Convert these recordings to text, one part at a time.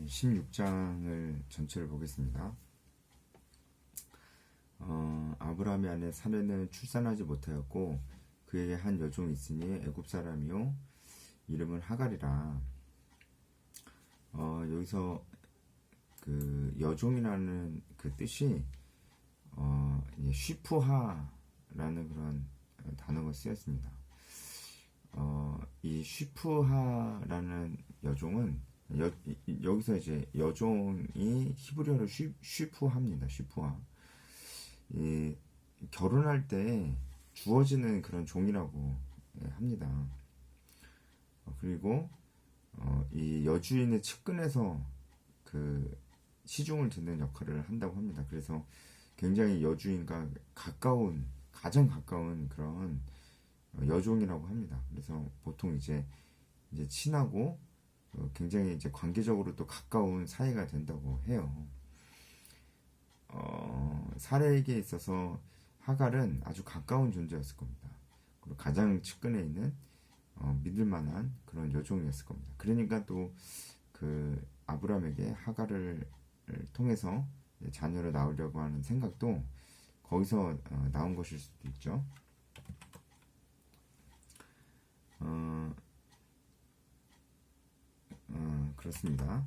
16장을 전체를 보겠습니다. 아브라함의 아내 사레는 출산하지 못하였고 그에게 한 여종이 있으니 애굽 사람이요 이름은 하갈이라. 여기서 그 여종이라는 그 뜻이 쉬프하라는 그런 단어가 쓰였습니다. 이 쉬프하라는 여종은 여기서 이제 여종이 히브리어로 쉬프하입니다. 쉬프하. 결혼할 때 주어지는 그런 종이라고 합니다. 그리고 이 여주인의 측근에서 그 시중을 듣는 역할을 한다고 합니다. 그래서 굉장히 여주인과 가장 가까운 그런 여종이라고 합니다. 그래서 보통 이제 친하고 굉장히 이제 관계적으로 또 가까운 사이가 된다고 해요. 사레에게 있어서 하갈은 아주 가까운 존재였을 겁니다. 그리고 가장 측근에 있는 믿을 만한 그런 여종이었을 겁니다. 그러니까 또 그 아브라함에게 하갈을 통해서 자녀를 낳으려고 하는 생각도 거기서 나온 것일 수도 있죠. 그렇습니다.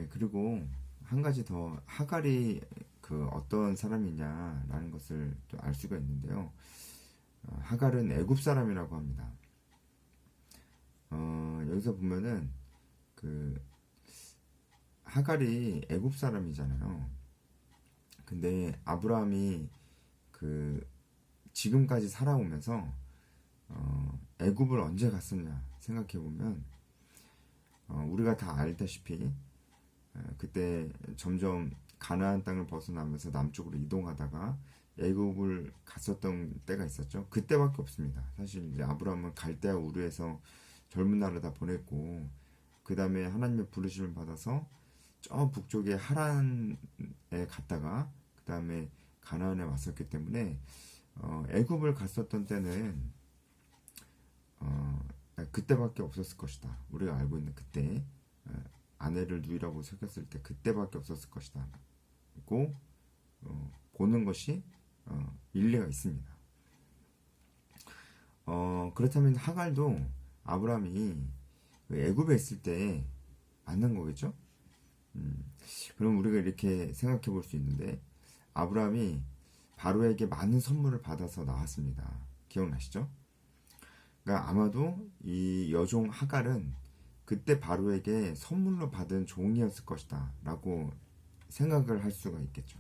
그리고 한 가지 더 하갈이 그 어떤 사람이냐라는 것을 또 알 수가 있는데요. 하갈은 애굽 사람이라고 합니다. 여기서 보면은 그 하갈이 애굽 사람이잖아요. 근데 아브라함이 그 지금까지 살아오면서 애굽을 언제 갔었냐 생각해 보면 우리가 다 알다시피 그때 점점 가나안 땅을 벗어나면서 남쪽으로 이동하다가 애굽을 갔었던 때가 있었죠. 그때밖에 없습니다. 사실 이제 아브라함은 갈대아 우르에서 젊은 날을 다 보냈고 그 다음에 하나님의 부르심을 받아서 저 북쪽에 하란에 갔다가 그 다음에 가나안에 왔었기 때문에 애굽을 갔었던 때는 그때밖에 없었을 것이다. 우리가 알고 있는 그때 아내를 누이라고 새겼을 때 그때밖에 없었을 것이다. 고 보는 것이 일리가 있습니다. 그렇다면 하갈도 아브라함이 애굽에 있을 때 만난 거겠죠? 그럼 우리가 이렇게 생각해 볼 수 있는데 아브라함이 바로에게 많은 선물을 받아서 나왔습니다. 기억나시죠? 그러니까 아마도 이 여종 하갈은 그때 바로에게 선물로 받은 종이었을 것이다 라고 생각을 할 수가 있겠죠.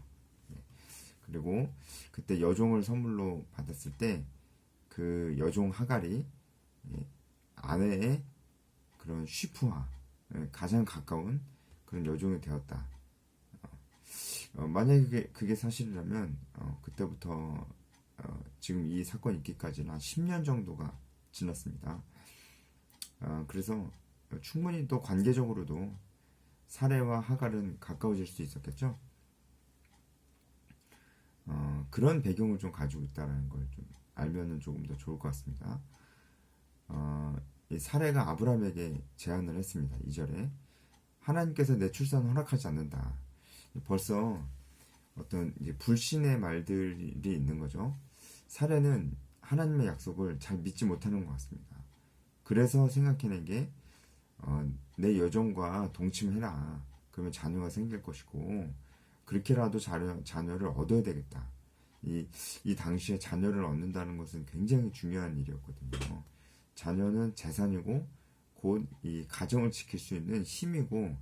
그리고 그때 여종을 선물로 받았을 때 그 여종 하갈이 아내의 그런 쉬프와 가장 가까운 그런 여종이 되었다. 만약에 그게 사실이라면 그때부터 지금 이 사건이 있기까지는 한 10년 정도가 지났습니다. 그래서 충분히 또 관계적으로도 사레와 하갈은 가까워질 수 있었겠죠. 그런 배경을 좀 가지고 있다는 걸 좀 알면은 조금 더 좋을 것 같습니다. 이 사레가 아브라함에게 제안을 했습니다. 2절에 하나님께서 내 출산을 허락하지 않는다. 벌써 어떤 이제 불신의 말들이 있는 거죠. 사레는 하나님의 약속을 잘 믿지 못하는 것 같습니다. 그래서 생각해낸 게 내 여종과 동침해라. 그러면 자녀가 생길 것이고 그렇게라도 자녀를 얻어야 되겠다. 이 당시에 자녀를 얻는다는 것은 굉장히 중요한 일이었거든요. 자녀는 재산이고 곧 이 가정을 지킬 수 있는 힘이고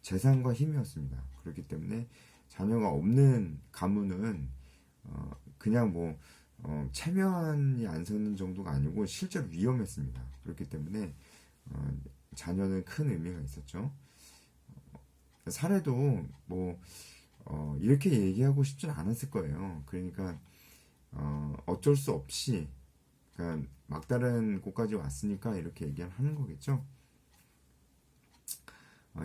재산과 힘이었습니다. 그렇기 때문에 자녀가 없는 가문은 그냥 뭐 체면이 안 서는 정도가 아니고 실제로 위험했습니다. 그렇기 때문에 자녀는 큰 의미가 있었죠. 사례도 뭐 이렇게 얘기하고 싶진 않았을 거예요. 그러니까 어쩔 수 없이 그러니까 막다른 곳까지 왔으니까 이렇게 얘기를 하는 거겠죠.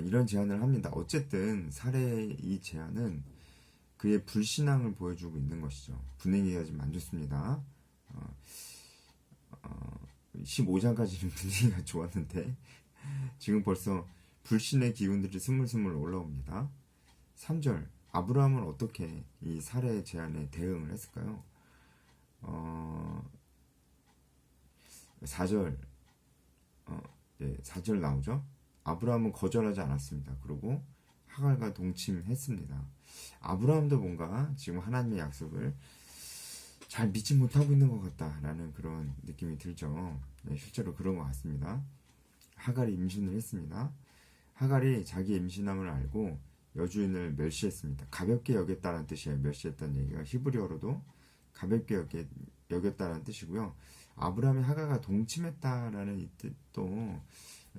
이런 제안을 합니다. 어쨌든 사례의 이 제안은 그의 불신앙을 보여주고 있는 것이죠. 분위기가 좀 안 좋습니다. 15장까지는 분위기가 좋았는데 지금 벌써 불신의 기운들이 스물스물 올라옵니다. 3절, 아브라함은 어떻게 이 살해 제안에 대응을 했을까요? 4절, 4절 나오죠. 아브라함은 거절하지 않았습니다. 그리고 하갈과 동침했습니다. 아브라함도 뭔가 지금 하나님의 약속을 잘 믿지 못하고 있는 것 같다라는 그런 느낌이 들죠. 실제로 그런 것 같습니다. 하갈이 임신을 했습니다. 하갈이 자기 임신함을 알고 여주인을 멸시했습니다. 가볍게 여겼다는 뜻이에요. 멸시했다는 얘기가 히브리어로도 가볍게 여겼다는 뜻이고요. 아브라함이 하갈과 동침했다라는 이 뜻도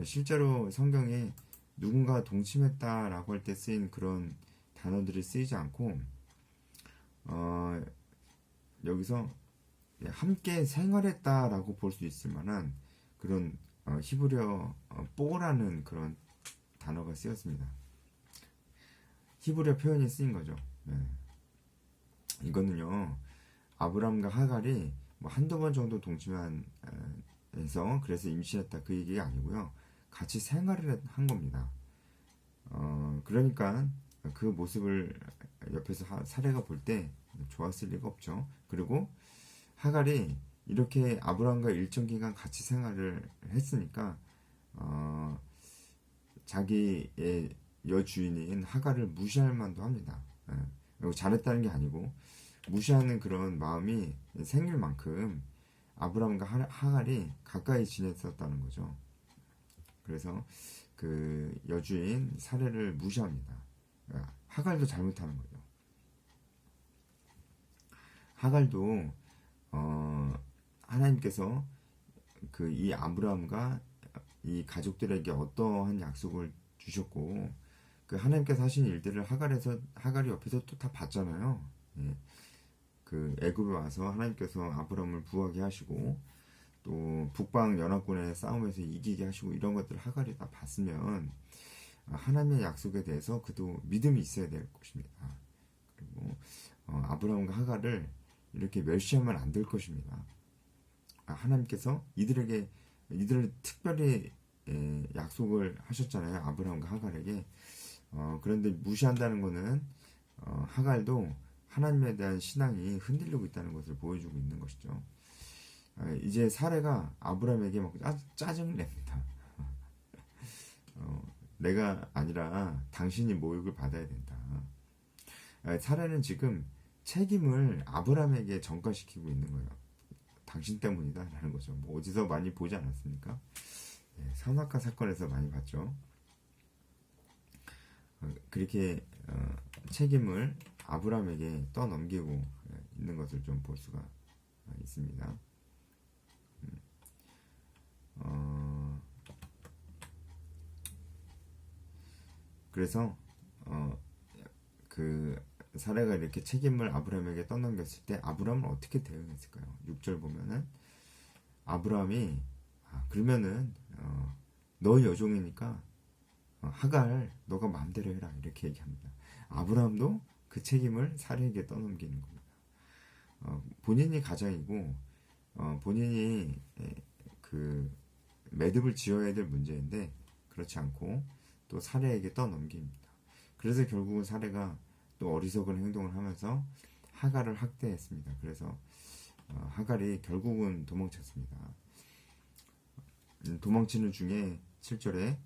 실제로 성경에 누군가 동침했다라고 할 때 쓰인 그런 단어들이 쓰이지 않고 여기서 함께 생활했다라고 볼 수 있을 만한 그런 히브리어 뽀라는 그런 단어가 쓰였습니다. 히브리어 표현이 쓰인 거죠. 이거는요, 아브람과 하갈이 뭐 한두 번 정도 동침해서 그래서 임신했다 그 얘기가 아니고요. 같이 생활을 한 겁니다. 그러니까 그 모습을 옆에서 사례가 볼 때 좋았을 리가 없죠. 그리고 하갈이 이렇게 아브람과 일정 기간 같이 생활을 했으니까 자기의 여주인인 하갈을 무시할 만도 합니다. 잘했다는 게 아니고 무시하는 그런 마음이 생길 만큼 아브람과 하갈이 가까이 지냈었다는 거죠. 그래서 그 여주인 사례를 무시합니다. 하갈도 잘못하는 거죠. 하갈도 하나님께서 그 이 아브람과 이 가족들에게 어떠한 약속을 주셨고 그 하나님께서 하신 일들을 하갈이 옆에서 또 다 봤잖아요. 그 애굽에 와서 하나님께서 아브람을 부하게 하시고 또 북방 연합군의 싸움에서 이기게 하시고 이런 것들을 하갈이 다 봤으면 하나님의 약속에 대해서 그도 믿음이 있어야 될 것입니다. 그리고 아브람과 하갈을 이렇게 멸시하면 안 될 것입니다. 하나님께서 이들을 특별히 약속을 하셨잖아요. 아브람과 하갈에게. 그런데 무시한다는 것은 하갈도 하나님에 대한 신앙이 흔들리고 있다는 것을 보여주고 있는 것이죠. 이제 사례가 아브람에게 막 짜증을 냅니다. 내가 아니라 당신이 모욕을 받아야 된다. 사례는 지금 책임을 아브람에게 전가시키고 있는 거예요. 당신 때문이다 라는 거죠. 뭐 어디서 많이 보지 않았습니까? 선악과 사건에서 많이 봤죠. 그렇게 책임을 아브람에게 떠넘기고 있는 것을 좀 볼 수가 있습니다. 그래서 그 사례가 이렇게 책임을 아브람에게 떠넘겼을 때 아브람은 어떻게 대응했을까요? 6절 보면은 아브람이 그러면은 너의 여종이니까 하갈 너가 마음대로 해라 이렇게 얘기합니다. 아브람도 그 책임을 사례에게 떠넘기는 겁니다. 본인이 가장이고 본인이 그 매듭을 지어야 될 문제인데 그렇지 않고 또 사례에게 떠넘깁니다. 그래서 결국은 사례가 또 어리석은 행동을 하면서 하갈을 학대했습니다. 그래서 하갈이 결국은 도망쳤습니다. 도망치는 중에 7절에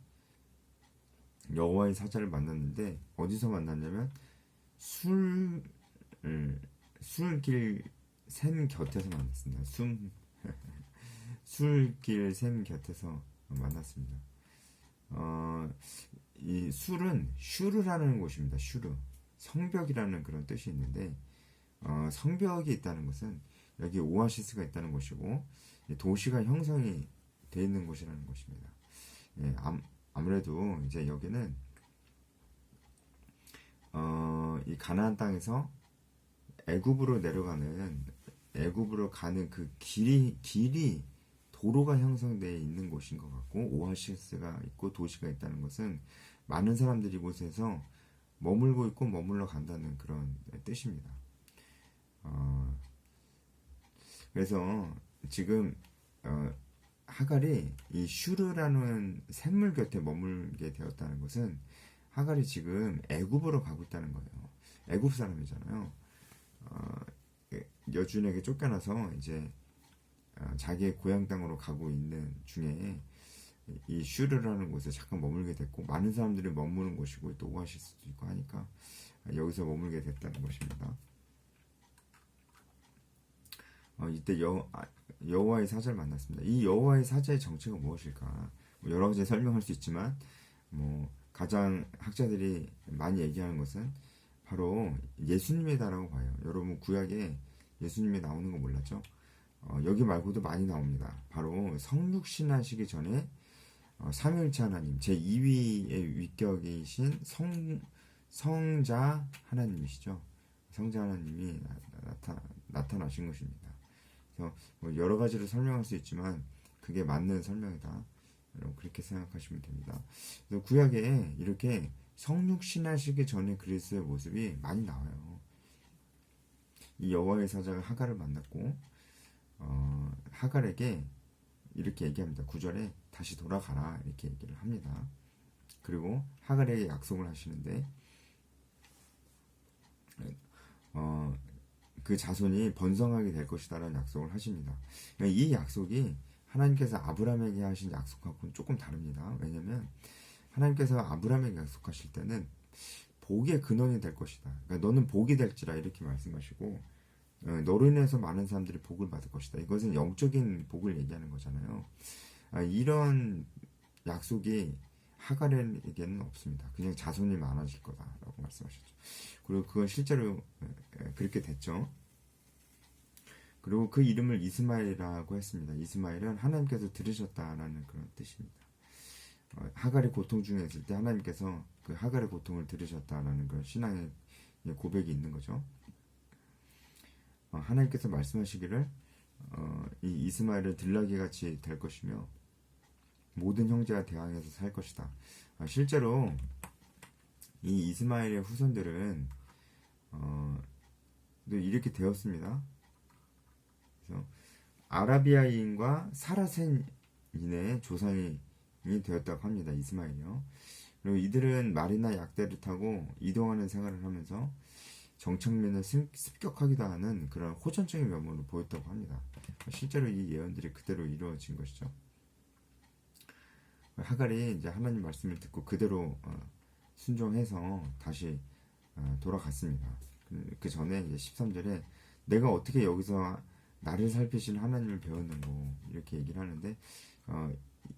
여호와의 사자를 만났는데 어디서 만났냐면 술길 샘 곁에서 만났습니다. 술길 샘 곁에서 만났습니다. 이 술은 슈르라는 곳입니다. 슈르 성벽이라는 그런 뜻이 있는데 성벽이 있다는 것은 여기 오아시스가 있다는 것이고 도시가 형성이 되어 있는 곳이라는 것입니다. 아무래도 이제 여기는 이 가나안 땅에서 애굽으로 가는 그 길이 도로가 형성되어 있는 곳인 것 같고 오아시스가 있고 도시가 있다는 것은 많은 사람들이 이곳에서 머물고 있고 머물러 간다는 그런 뜻입니다. 그래서 지금 하갈이 이 슈르라는 샘물 곁에 머물게 되었다는 것은 하갈이 지금 애굽으로 가고 있다는 거예요. 애굽 사람이잖아요. 여주인에게 쫓겨나서 이제 자기의 고향 땅으로 가고 있는 중에 이 슈르라는 곳에 잠깐 머물게 됐고, 많은 사람들이 머무는 곳이고 또 오아실 수도 있고 하니까 여기서 머물게 됐다는 것입니다. 이때 여호와의 사자를 만났습니다. 이 여호와의 사자의 정체가 무엇일까? 여러 가지 설명할 수 있지만 가장 학자들이 많이 얘기하는 것은 바로 예수님이다라고 봐요. 여러분 구약에 예수님이 나오는 거 몰랐죠? 여기 말고도 많이 나옵니다. 바로 성육신하시기 전에 삼위일체 하나님 제2위의 위격이신 성자 하나님이시죠. 성자 하나님이 나타나신 것입니다. 그래서 여러 가지로 설명할 수 있지만 그게 맞는 설명이다. 여러분 그렇게 생각하시면 됩니다. 그래서 구약에 이렇게 성육신하시기 전에 그리스도의 모습이 많이 나와요. 이 여호와의 사자가 하갈을 만났고 하갈에게 이렇게 얘기합니다. 9절에 다시 돌아가라 이렇게 얘기를 합니다. 그리고 하갈에게 약속을 하시는데 그 자손이 번성하게 될 것이다라는 약속을 하십니다. 그러니까 이 약속이 하나님께서 아브라함에게 하신 약속하고는 조금 다릅니다. 왜냐하면 하나님께서 아브라함에게 약속하실 때는 복의 근원이 될 것이다. 그러니까 너는 복이 될지라 이렇게 말씀하시고 너로 인해서 많은 사람들이 복을 받을 것이다. 이것은 영적인 복을 얘기하는 거잖아요. 이런 약속이 하갈에게는 없습니다. 그냥 자손이 많아질 거다라고 말씀하셨죠. 그리고 그건 실제로 그렇게 됐죠. 그리고 그 이름을 이스마엘이라고 했습니다. 이스마엘은 하나님께서 들으셨다라는 그런 뜻입니다. 하갈이 고통 중에 있을 때 하나님께서 그 하갈의 고통을 들으셨다라는 그런 신앙의 고백이 있는 거죠. 하나님께서 말씀하시기를 이 이스마엘은 들나귀 같이 될 것이며 모든 형제와 대항해서 살 것이다. 실제로 이 이스마엘의 후손들은 이렇게 되었습니다. 그래서 아라비아인과 사라센인의 조상이 되었다고 합니다. 이스마엘이요. 그리고 이들은 말이나 약대를 타고 이동하는 생활을 하면서 정착민을 습격하기도 하는 그런 호전적인 면모를 보였다고 합니다. 실제로 이 예언들이 그대로 이루어진 것이죠. 하갈이 이제 하나님 말씀을 듣고 그대로 순종해서 다시 돌아갔습니다. 그 전에 이제 13절에 내가 어떻게 여기서 나를 살피신 하나님을 배웠는고 이렇게 얘기를 하는데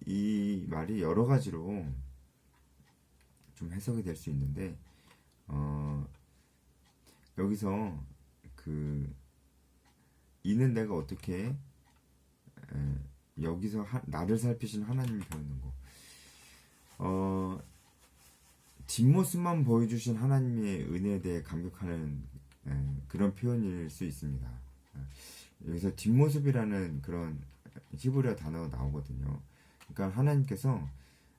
이 말이 여러 가지로 좀 해석이 될 수 있는데 여기서 이는 내가 어떻게 여기서 나를 살피신 하나님을 배웠는고 뒷모습만 보여주신 하나님의 은혜에 대해 감격하는 그런 표현일 수 있습니다. 여기서 뒷모습이라는 그런 히브리어 단어가 나오거든요. 그러니까 하나님께서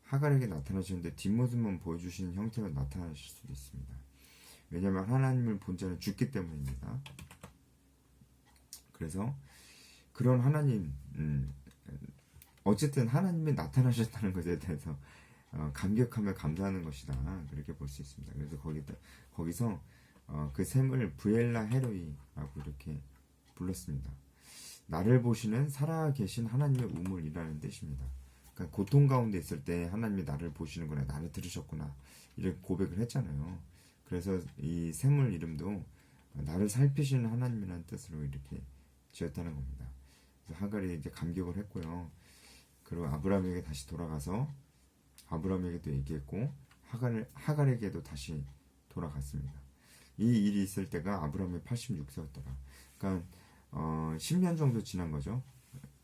하갈에게 나타나시는데 뒷모습만 보여주시는 형태로 나타나실 수도 있습니다. 왜냐하면 하나님을 본 자는 죽기 때문입니다. 그래서 그런 하나님 어쨌든 하나님이 나타나셨다는 것에 대해서 감격하며 감사하는 것이다. 그렇게 볼 수 있습니다. 그래서 거기서 그 샘을 부엘라 헤로이라고 이렇게 불렀습니다. 나를 보시는 살아계신 하나님의 우물이라는 뜻입니다. 그러니까 고통 가운데 있을 때 하나님이 나를 보시는구나, 나를 들으셨구나 이렇게 고백을 했잖아요. 그래서 이 샘물 이름도 나를 살피시는 하나님이라는 뜻으로 이렇게 지었다는 겁니다. 그래서 하갈이 이제 감격을 했고요. 그리고 아브라함에게 다시 돌아가서 아브라함에게도 얘기했고 하갈에게도 다시 돌아갔습니다. 이 일이 있을 때가 아브라함의 86세였더라. 그러니까 10년 정도 지난 거죠.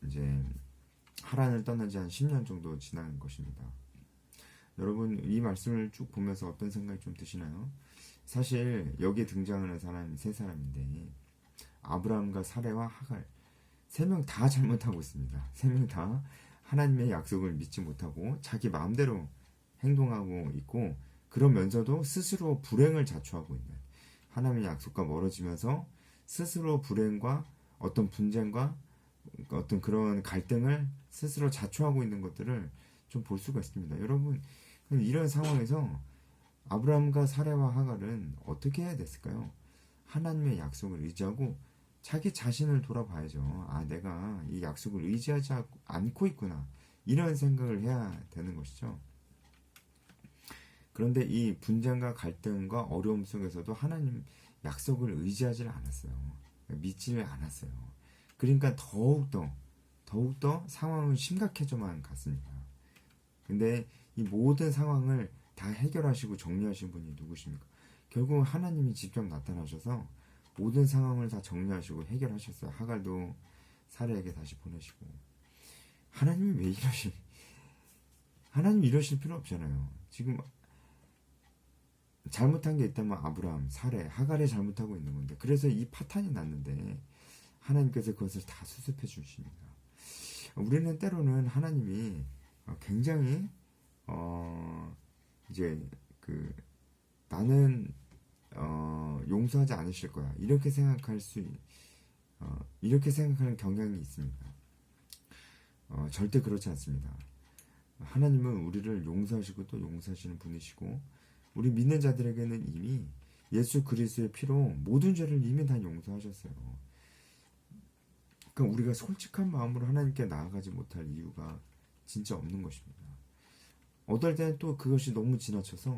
이제 하란을 떠난 지 한 10년 정도 지난 것입니다. 여러분 이 말씀을 쭉 보면서 어떤 생각이 좀 드시나요? 사실 여기에 등장하는 사람이 세 사람인데 아브라함과 사레와 하갈 세 명 다 잘못하고 있습니다. 세 명 다 하나님의 약속을 믿지 못하고 자기 마음대로 행동하고 있고 그러면서도 스스로 불행을 자초하고 있는, 하나님의 약속과 멀어지면서 스스로 불행과 어떤 분쟁과 어떤 그런 갈등을 스스로 자초하고 있는 것들을 좀 볼 수가 있습니다. 여러분, 그럼 이런 상황에서 아브라함과 사레와 하갈은 어떻게 해야 됐을까요? 하나님의 약속을 의지하고 자기 자신을 돌아봐야죠. 아, 내가 이 약속을 의지하지 않고 있구나. 이런 생각을 해야 되는 것이죠. 그런데 이 분쟁과 갈등과 어려움 속에서도 하나님 약속을 의지하지 않았어요. 믿지를 않았어요. 그러니까 더욱더 상황은 심각해져만 갔습니다. 근데 이 모든 상황을 다 해결하시고 정리하신 분이 누구십니까? 결국 하나님이 직접 나타나셔서 모든 상황을 다 정리하시고 해결하셨어요. 하갈도 사례에게 다시 보내시고. 하나님이 왜 하나님 이러실 필요 없잖아요. 지금 잘못한 게 있다면 아브라함, 사례, 하갈이 잘못하고 있는 건데, 그래서 이 파탄이 났는데 하나님께서 그것을 다 수습해 주십니다. 우리는 때로는 하나님이 굉장히 이제 그 나는 용서하지 않으실 거야, 이렇게 이렇게 생각하는 경향이 있습니다. 절대 그렇지 않습니다. 하나님은 우리를 용서하시고 또 용서하시는 분이시고, 우리 믿는 자들에게는 이미 예수 그리스도의 피로 모든 죄를 이미 다 용서하셨어요. 그러니까 우리가 솔직한 마음으로 하나님께 나아가지 못할 이유가 진짜 없는 것입니다. 어떨 때는 또 그것이 너무 지나쳐서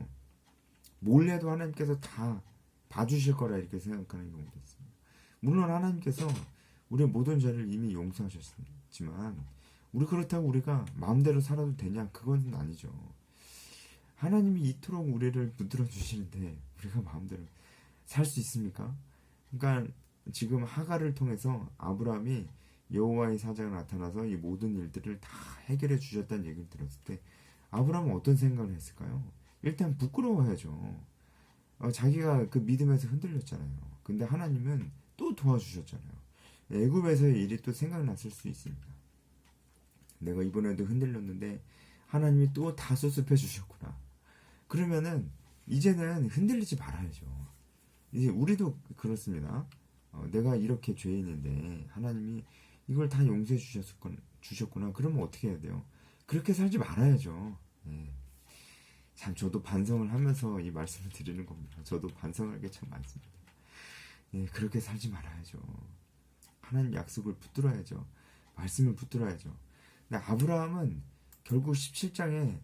몰래도 하나님께서 다 봐주실 거라 이렇게 생각하는 경우도 있습니다. 물론 하나님께서 우리의 모든 죄를 이미 용서하셨지만 그렇다고 우리가 마음대로 살아도 되냐? 그건 아니죠. 하나님이 이토록 우리를 붙들어 주시는데 우리가 마음대로 살 수 있습니까? 그러니까 지금 하갈을 통해서 아브라함이 여호와의 사자가 나타나서 이 모든 일들을 다 해결해 주셨다는 얘기를 들었을 때 아브라함은 어떤 생각을 했을까요? 일단 부끄러워야죠. 자기가 그 믿음에서 흔들렸잖아요. 근데 하나님은 또 도와주셨잖아요. 애굽에서의 일이 또 생각났을 수 있습니다. 내가 이번에도 흔들렸는데 하나님이 또 다 수습해 주셨구나. 그러면은 이제는 흔들리지 말아야죠. 이제 우리도 그렇습니다. 내가 이렇게 죄인인데 하나님이 이걸 다 용서해 주셨구나. 그러면 어떻게 해야 돼요? 그렇게 살지 말아야죠. 예. 참 저도 반성을 하면서 이 말씀을 드리는 겁니다. 저도 반성할 게 참 많습니다. 예, 그렇게 살지 말아야죠. 하나님 약속을 붙들어야죠. 말씀을 붙들어야죠. 근데 아브라함은 결국 17장에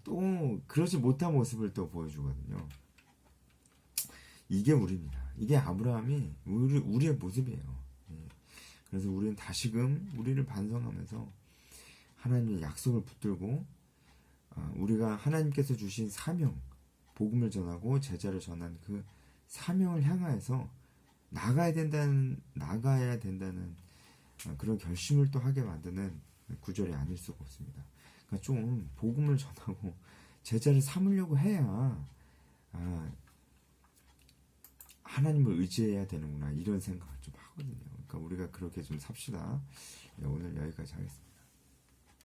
또 그러지 못한 모습을 또 보여주거든요. 이게 우리입니다. 이게 아브라함이 우리의 모습이에요. 예. 그래서 우리는 다시금 우리를 반성하면서 하나님의 약속을 붙들고 우리가 하나님께서 주신 사명, 복음을 전하고 제자를 전한 그 사명을 향하여서 나가야 된다는 그런 결심을 또 하게 만드는 구절이 아닐 수가 없습니다. 그러니까 좀 복음을 전하고 제자를 삼으려고 해야 하나님을 의지해야 되는구나, 이런 생각을 좀 하거든요. 그러니까 우리가 그렇게 좀 삽시다. 네, 오늘 여기까지 하겠습니다.